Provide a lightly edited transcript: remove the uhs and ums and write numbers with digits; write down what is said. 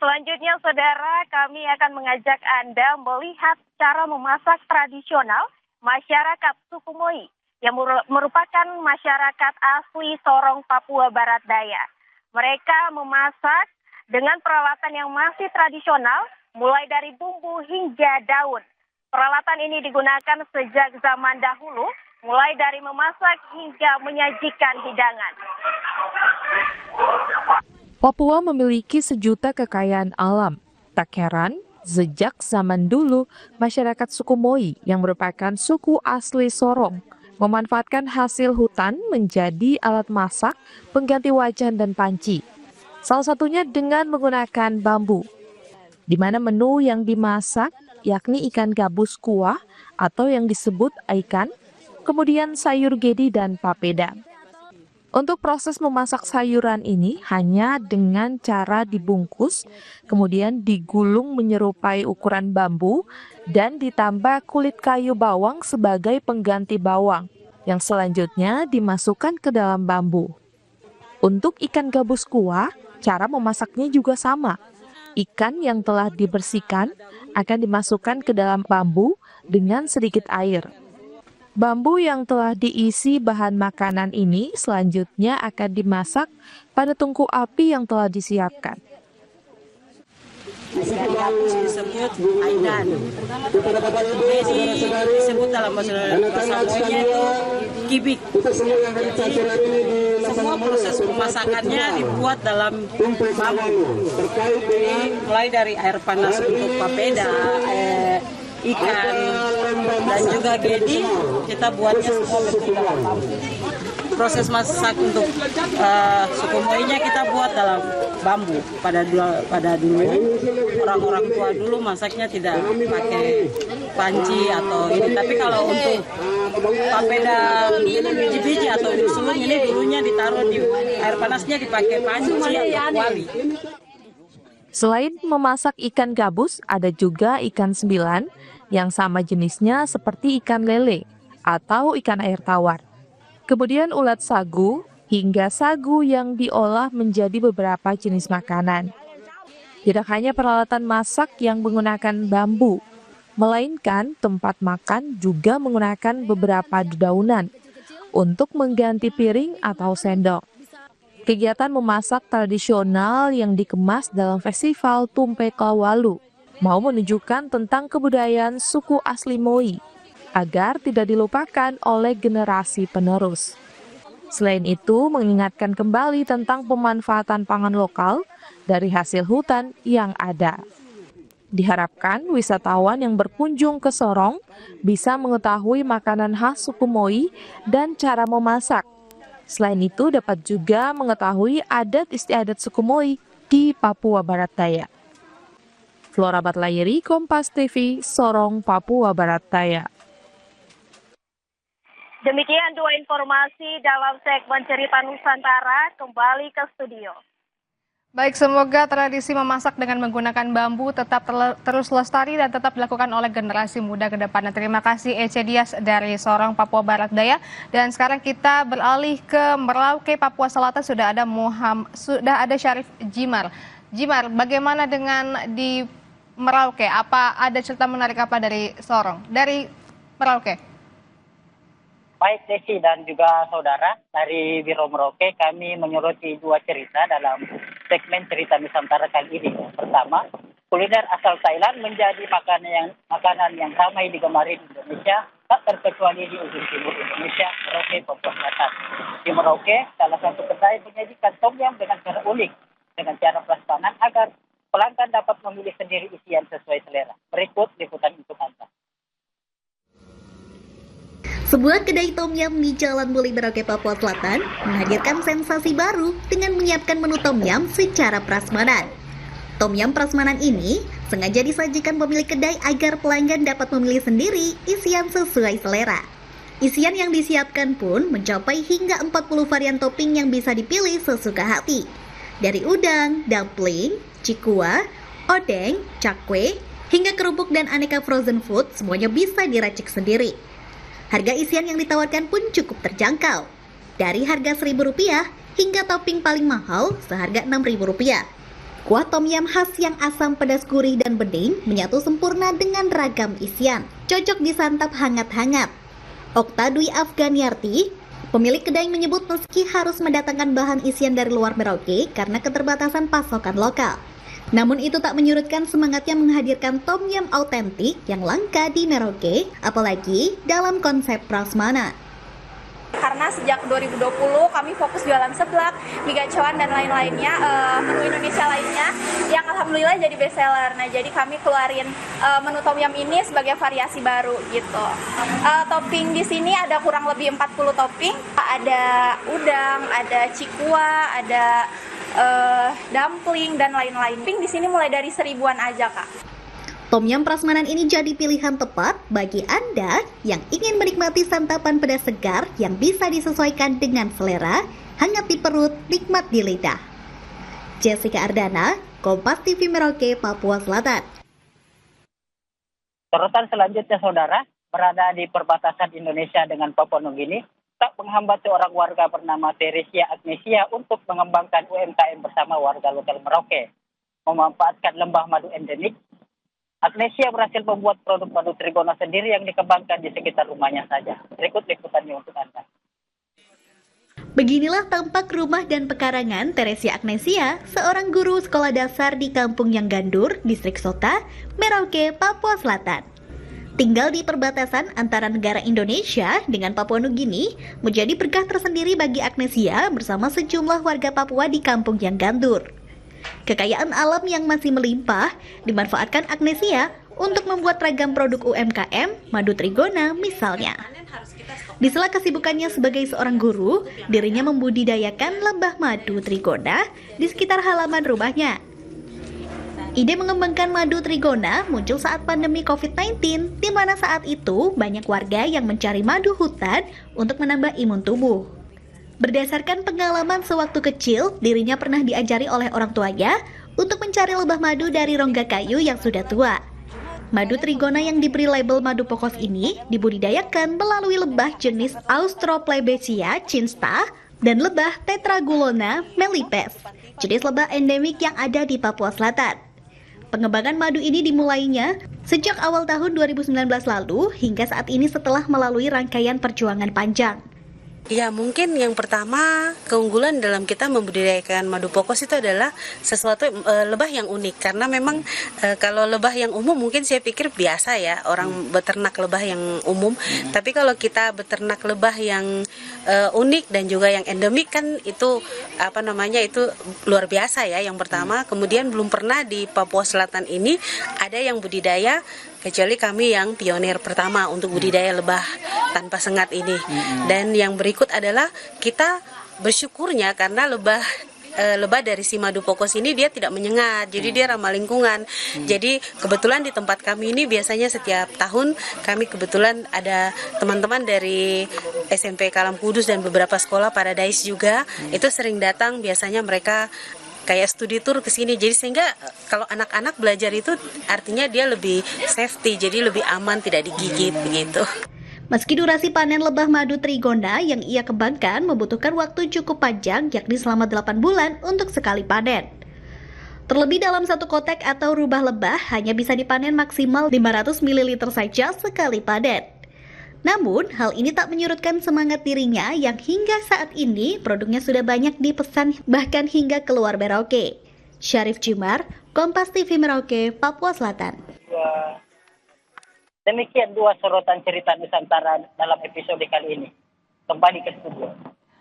Selanjutnya, saudara, kami akan mengajak Anda melihat cara memasak tradisional masyarakat suku Moi yang merupakan masyarakat asli Sorong, Papua Barat Daya. Mereka memasak dengan peralatan yang masih tradisional, mulai dari bumbu hingga daun. Peralatan ini digunakan sejak zaman dahulu, mulai dari memasak hingga menyajikan hidangan. Papua memiliki sejuta kekayaan alam. Tak heran, sejak zaman dulu, masyarakat suku Moi yang merupakan suku asli Sorong memanfaatkan hasil hutan menjadi alat masak, pengganti wajan dan panci. Salah satunya dengan menggunakan bambu, di mana menu yang dimasak yakni ikan gabus kuah atau yang disebut ikan, kemudian sayur gedi dan papeda. Untuk proses memasak sayuran ini hanya dengan cara dibungkus, kemudian digulung menyerupai ukuran bambu, dan ditambah kulit kayu bawang sebagai pengganti bawang, yang selanjutnya dimasukkan ke dalam bambu. Untuk ikan gabus kuah, cara memasaknya juga sama. Ikan yang telah dibersihkan akan dimasukkan ke dalam bambu dengan sedikit air. Bambu yang telah diisi bahan makanan ini selanjutnya akan dimasak pada tungku api yang telah disiapkan. Ikan gabus disebut aidan. Jadi disebut dalam bahasa Moinya itu kibik. Jadi semua proses pemasakannya dibuat dalam bambu. Jadi mulai dari air panas untuk papeda, ikan, dan juga gedi, kita buatnya semua bentuk dalam bambu. Proses masak untuk suku Moinya kita buat dalam bambu. Pada dulu orang-orang tua dulu masaknya tidak pakai panci atau ini, tapi kalau untuk papeda biji-biji atau sulung ini dulunya ditaruh di air panasnya dipakai panci atau kuali. Selain memasak ikan gabus, ada juga ikan sembilan yang sama jenisnya seperti ikan lele atau ikan air tawar. Kemudian ulat sagu hingga sagu yang diolah menjadi beberapa jenis makanan. Tidak hanya peralatan masak yang menggunakan bambu, melainkan tempat makan juga menggunakan beberapa dedaunan untuk mengganti piring atau sendok. Kegiatan memasak tradisional yang dikemas dalam festival Tumpe Kawalu mau menunjukkan tentang kebudayaan suku asli Moi agar tidak dilupakan oleh generasi penerus. Selain itu, mengingatkan kembali tentang pemanfaatan pangan lokal dari hasil hutan yang ada. Diharapkan wisatawan yang berkunjung ke Sorong bisa mengetahui makanan khas suku Moi dan cara memasak. Selain itu, dapat juga mengetahui adat istiadat suku Moi di Papua Barat Daya. Flora Batlayeri, Kompas TV, Sorong, Papua Barat Daya. Demikian dua informasi dalam segmen Cerita Nusantara, kembali ke studio. Baik, semoga tradisi memasak dengan menggunakan bambu tetap terus lestari dan tetap dilakukan oleh generasi muda ke depannya. Terima kasih Ece Dias dari Sorong, Papua Barat Daya. Dan sekarang kita beralih ke Merauke, Papua Selatan. Sudah ada Syarif Jimar. Jimar, bagaimana dengan di Merauke? Apa ada cerita menarik apa dari Sorong? Dari Merauke. Baik Desi dan juga saudara, dari Biro Merauke kami menyoroti dua cerita dalam segmen Cerita Nusantara kali ini. Pertama, kuliner asal Thailand menjadi makanan yang ramai digemari di Indonesia, tak terkecuali di ujung timur Indonesia, Merauke, Papua Selatan. Di Merauke, salah satu kedai menyajikan tom yum dengan cara unik, dengan cara prasmanan agar pelanggan dapat memilih sendiri isian sesuai selera. Berikut liputan untuk Anda. Sebuah kedai tom yum di Jalan Muli Merauke, Papua Selatan menghadirkan sensasi baru dengan menyiapkan menu tom yum secara prasmanan. Tom yum prasmanan ini sengaja disajikan pemilik kedai agar pelanggan dapat memilih sendiri isian sesuai selera. Isian yang disiapkan pun mencapai hingga 40 varian topping yang bisa dipilih sesuka hati. Dari udang, dumpling, cikua, odeng, cakwe, hingga kerupuk dan aneka frozen food semuanya bisa diracik sendiri. Harga isian yang ditawarkan pun cukup terjangkau, dari harga Rp1.000 hingga topping paling mahal seharga Rp6.000. Kuah tom yam khas yang asam pedas gurih dan bening menyatu sempurna dengan ragam isian, cocok disantap hangat-hangat. Okta Dwi Afganiarti, pemilik kedai menyebut meski harus mendatangkan bahan isian dari luar Merauke karena keterbatasan pasokan lokal. Namun itu tak menyurutkan semangatnya menghadirkan tom yam autentik yang langka di Merauke, apalagi dalam konsep prasmanan. Karena sejak 2020 kami fokus jualan seblak, mie gacoan dan lain-lainnya, menu Indonesia lainnya yang alhamdulillah jadi best seller. Nah, jadi kami keluarin menu tom yum ini sebagai variasi baru gitu. Topping di sini ada kurang lebih 40 topping, ada udang, ada cikua, ada dumpling dan lain-lain. Di sini mulai dari 1000-an aja, Kak. Tom yum prasmanan ini jadi pilihan tepat bagi Anda yang ingin menikmati santapan pedas segar yang bisa disesuaikan dengan selera, hangat di perut, nikmat di lidah. Jessica Ardana, Kompas TV Merauke, Papua Selatan. Sorotan selanjutnya, saudara, berada di perbatasan Indonesia dengan Papua Nugini, tak menghambat seorang warga bernama Teresia Agnesia untuk mengembangkan UMKM bersama warga lokal Merauke. Memanfaatkan lembah madu endemik, Agnesia berhasil membuat produk madu trigona sendiri yang dikembangkan di sekitar rumahnya saja. Berikut liputannya untuk Anda. Beginilah tampak rumah dan pekarangan Teresia Agnesia, seorang guru sekolah dasar di Kampung Yang Gandur, Distrik Sota, Merauke, Papua Selatan. Tinggal di perbatasan antara negara Indonesia dengan Papua Nugini menjadi berkah tersendiri bagi Agnesia bersama sejumlah warga Papua di Kampung Yang Gandur. Kekayaan alam yang masih melimpah dimanfaatkan Agnesia untuk membuat ragam produk UMKM, madu trigona misalnya. Di sela kesibukannya sebagai seorang guru, dirinya membudidayakan lebah madu trigona di sekitar halaman rumahnya. Ide mengembangkan madu trigona muncul saat pandemi COVID-19, di mana saat itu banyak warga yang mencari madu hutan untuk menambah imun tubuh. Berdasarkan pengalaman sewaktu kecil, dirinya pernah diajari oleh orang tuanya untuk mencari lebah madu dari rongga kayu yang sudah tua. Madu trigona yang diberi label madu pokos ini dibudidayakan melalui lebah jenis Austroplebezia cinsta dan lebah Tetragulona mellifes, jenis lebah endemik yang ada di Papua Selatan. Pengembangan madu ini dimulainya sejak awal tahun 2019 lalu hingga saat ini setelah melalui rangkaian perjuangan panjang. Ya, mungkin yang pertama keunggulan dalam kita membudidayakan madu pokos itu adalah sesuatu lebah yang unik, karena memang kalau lebah yang umum mungkin saya pikir biasa ya orang beternak lebah yang umum, tapi kalau kita beternak lebah yang unik dan juga yang endemik kan itu itu luar biasa ya. Yang pertama, kemudian belum pernah di Papua Selatan ini ada yang budidaya kecuali kami yang pionir pertama untuk budidaya lebah tanpa sengat ini. Dan yang berikut adalah kita bersyukurnya karena lebah dari si madu pokos ini dia tidak menyengat, jadi dia ramah lingkungan. Jadi kebetulan di tempat kami ini biasanya setiap tahun kami kebetulan ada teman-teman dari SMP Kalam Kudus dan beberapa sekolah Paradise juga, itu sering datang, biasanya mereka kayak studi tour ke sini. Jadi sehingga kalau anak-anak belajar itu artinya dia lebih safety, jadi lebih aman, tidak digigit begitu. Meski durasi panen lebah madu trigona yang ia kembangkan membutuhkan waktu cukup panjang, yakni selama 8 bulan untuk sekali panen. Terlebih dalam satu kotak atau rubah lebah hanya bisa dipanen maksimal 500 ml saja sekali panen. Namun, hal ini tak menyurutkan semangat dirinya yang hingga saat ini produknya sudah banyak dipesan bahkan hingga keluar Merauke. Syarif Jumar, Kompas TV Merauke, Papua Selatan. Demikian dua sorotan cerita Nusantara dalam episode kali ini. Kembali ke studio.